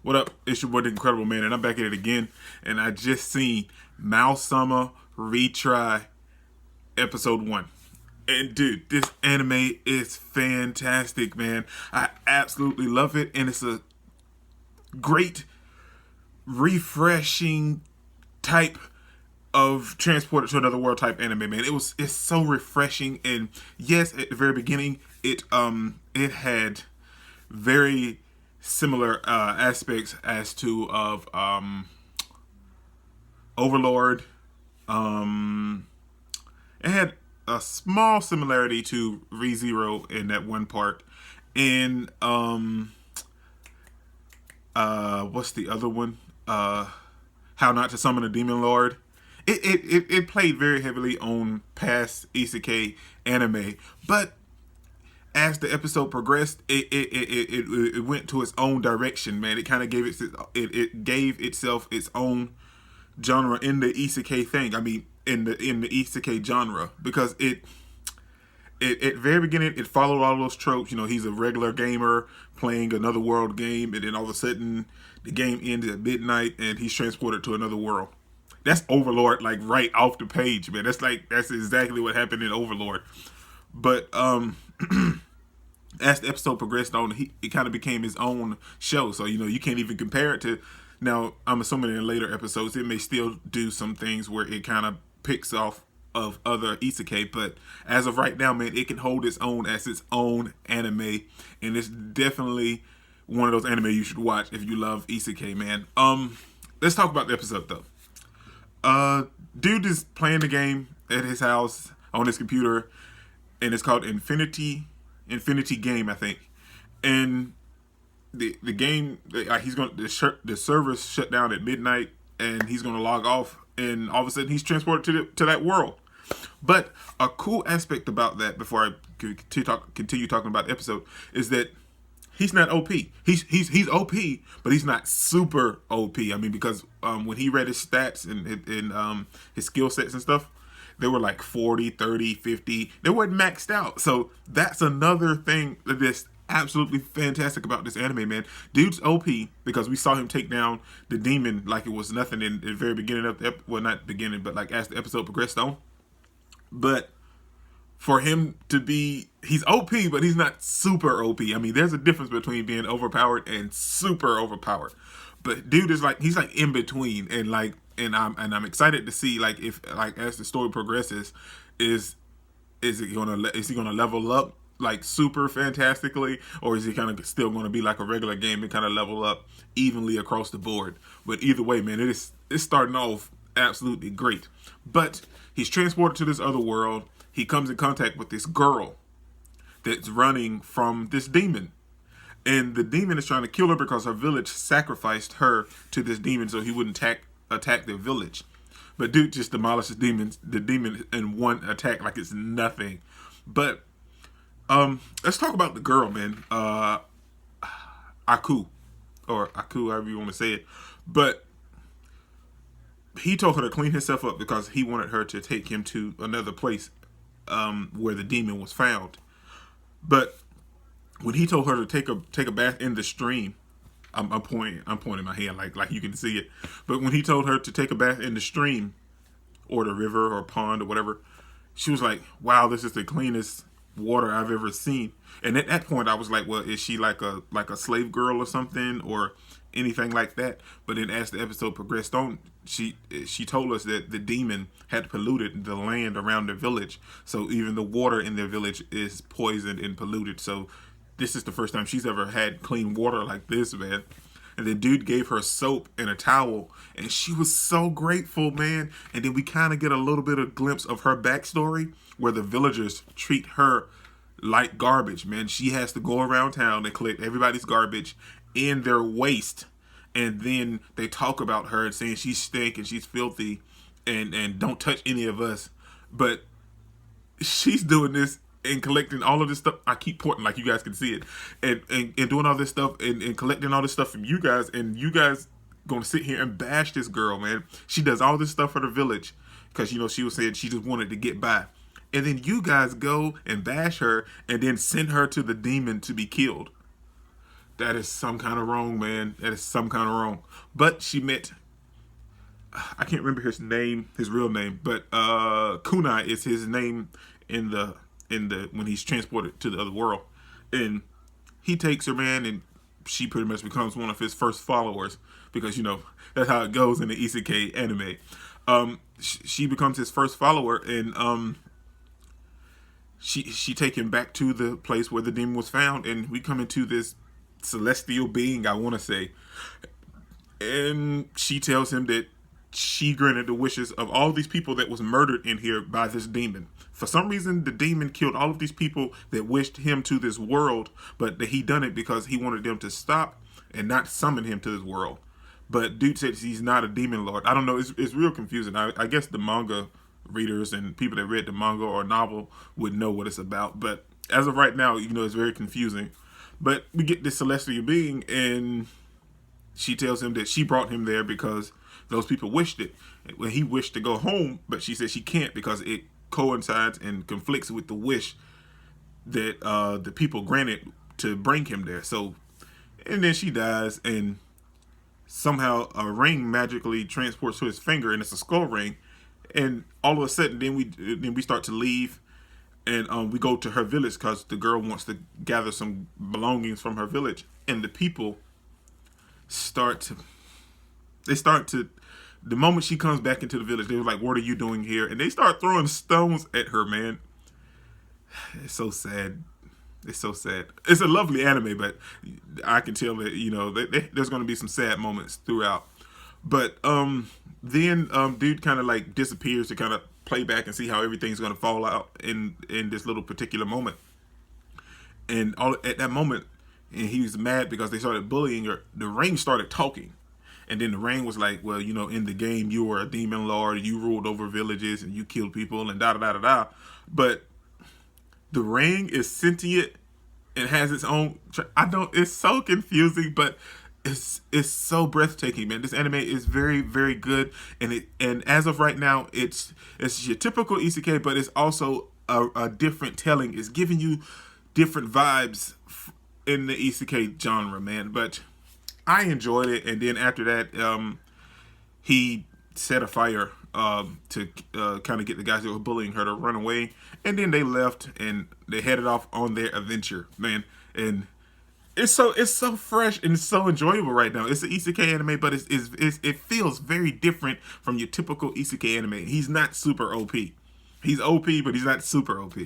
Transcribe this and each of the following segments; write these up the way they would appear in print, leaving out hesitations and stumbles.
What up? It's your boy, the Incredible Man, and I'm back at it again. And I just seen Maou-sama Retry episode 1. And dude, this anime is fantastic, man. I absolutely love it, and it's a great, refreshing type of transported to another world type anime, man. It's so refreshing, and yes, at the very beginning, it had very similar aspects as to of Overlord. Um, it had a small similarity to ReZero in that one part. And what's the other one? How Not to Summon a Demon Lord. It played very heavily on past Isekai anime, but as the episode progressed, it went to its own direction, man. It kind of it gave itself its own genre in the Isekai thing. I mean, in the Isekai genre, because it at the very beginning it followed all those tropes. You know, he's a regular gamer playing another world game, and then all of a sudden the game ends at midnight and he's transported to another world. That's Overlord, like right off the page, man. That's exactly what happened in Overlord. But as the episode progressed on, it kind of became his own show. So, you know, you can't even compare it to. Now, I'm assuming in later episodes, it may still do some things where it kind of picks off of other isekai. But as of right now, man, it can hold its own as its own anime. And it's definitely one of those anime you should watch if you love isekai, man. Let's talk about the episode, though. Dude is playing the game at his house on his computer, and it's called Infinity Game, I think. And the game, he's going the servers shut down at midnight, and he's going to log off, and all of a sudden he's transported to that world. But a cool aspect about that, before I continue talking about the episode, is that he's not OP. He's OP, but he's not super OP. I mean, because when he read his stats and his skill sets and stuff, they were like 40, 30, 50. They weren't maxed out. So that's another thing that's absolutely fantastic about this anime, man. Dude's OP because we saw him take down the demon like it was nothing in the very beginning of the well, not beginning, but like as the episode progressed on. But for him to be, he's OP, but he's not super OP. I mean, there's a difference between being overpowered and super overpowered. But dude is like, he's like in between, and I'm excited to see, like, if, like, as the story progresses, is he gonna level up like super fantastically, or is he kind of still going to be like a regular game and kind of level up evenly across the board? But either way, man, it's starting off absolutely great. But he's transported to this other world. He comes in contact with this girl that's running from this demon. And the demon is trying to kill her because her village sacrificed her to this demon so he wouldn't attack their village. But dude just demolishes the demon in one attack like it's nothing. But let's talk about the girl, man. Aku, or Aku, however you want to say it. But he told her to clean herself up because he wanted her to take him to another place where the demon was found. But when he told her to take a bath in the stream, I'm pointing my hand like you can see it. But when he told her to take a bath in the stream or the river or pond or whatever, she was like, "Wow, this is the cleanest water I've ever seen." And at that point, I was like, "Well, is she like a slave girl or something or anything like that?" But then as the episode progressed on, she told us that the demon had polluted the land around the village, so even the water in their village is poisoned and polluted. So this is the first time she's ever had clean water like this, man. And the dude gave her soap and a towel, and she was so grateful, man. And then we kind of get a little bit of glimpse of her backstory, where the villagers treat her like garbage, man. She has to go around town and collect everybody's garbage in their waste, and then they talk about her and saying she's stink and she's filthy, and don't touch any of us. But she's doing this and collecting all of this stuff. I keep pointing like you guys can see it, and doing all this stuff and collecting all this stuff from you guys, and you guys gonna sit here and bash this girl, man. She does all this stuff for the village because, you know, she was saying she just wanted to get by. And then you guys go and bash her and then send her to the demon to be killed. that is some kind of wrong, man. That is some kind of wrong. But she met, I can't remember his name, his real name, but Kunai is his name in the when he's transported to the other world, and he takes her, man, and she pretty much becomes one of his first followers because that's how it goes in the Isekai anime. She becomes his first follower, and she take him back to the place where the demon was found, and we come into this celestial being, I want to say, and she tells him that she granted the wishes of all these people that was murdered in here by this demon. For some reason, the demon killed all of these people that wished him to this world, but that he done it because he wanted them to stop and not summon him to this world. But dude says he's not a demon lord. I don't know. It's real confusing. I guess the manga readers and people that read the manga or novel would know what it's about. But as of right now, it's very confusing. But we get this celestial being, and she tells him that she brought him there because those people wished it. When he wished to go home, but she said she can't because it coincides and conflicts with the wish that the people granted to bring him there. So, and then she dies, and somehow a ring magically transports to his finger, and it's a skull ring. And all of a sudden, then we start to leave, and we go to her village because the girl wants to gather some belongings from her village, and the people start to. The moment she comes back into the village, they were like, "What are you doing here?" And they start throwing stones at her, man. It's so sad. It's so sad. It's a lovely anime, but I can tell that there's going to be some sad moments throughout. But then dude kind of like disappears to kind of play back and see how everything's going to fall out in this little particular moment. And at that moment, and he was mad because they started bullying her. The ring started talking. And then the ring was like, well, in the game, you were a demon lord, you ruled over villages, and you killed people, and da-da-da-da-da. But the ring is sentient and has its own... it's so confusing, but it's so breathtaking, man. This anime is very, very good. And as of right now, it's your typical isekai, but it's also a different telling. It's giving you different vibes in the isekai genre, man. But I enjoyed it, and then after that, he set a fire to kind of get the guys that were bullying her to run away, and then they left and they headed off on their adventure, man. And it's so fresh and it's so enjoyable right now. It's an isekai anime, but it feels very different from your typical isekai anime. He's not super OP. He's OP, but he's not super OP.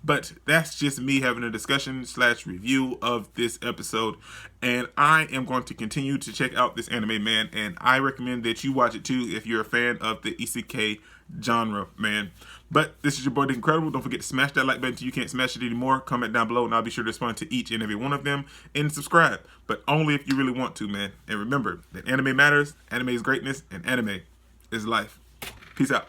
But that's just me having a discussion / review of this episode. And I am going to continue to check out this anime, man. And I recommend that you watch it too if you're a fan of the isekai genre, man. But this is your boy, The Incredible. Don't forget to smash that like button till you can't smash it anymore. Comment down below and I'll be sure to respond to each and every one of them. And subscribe, but only if you really want to, man. And remember that anime matters, anime is greatness, and anime is life. Peace out.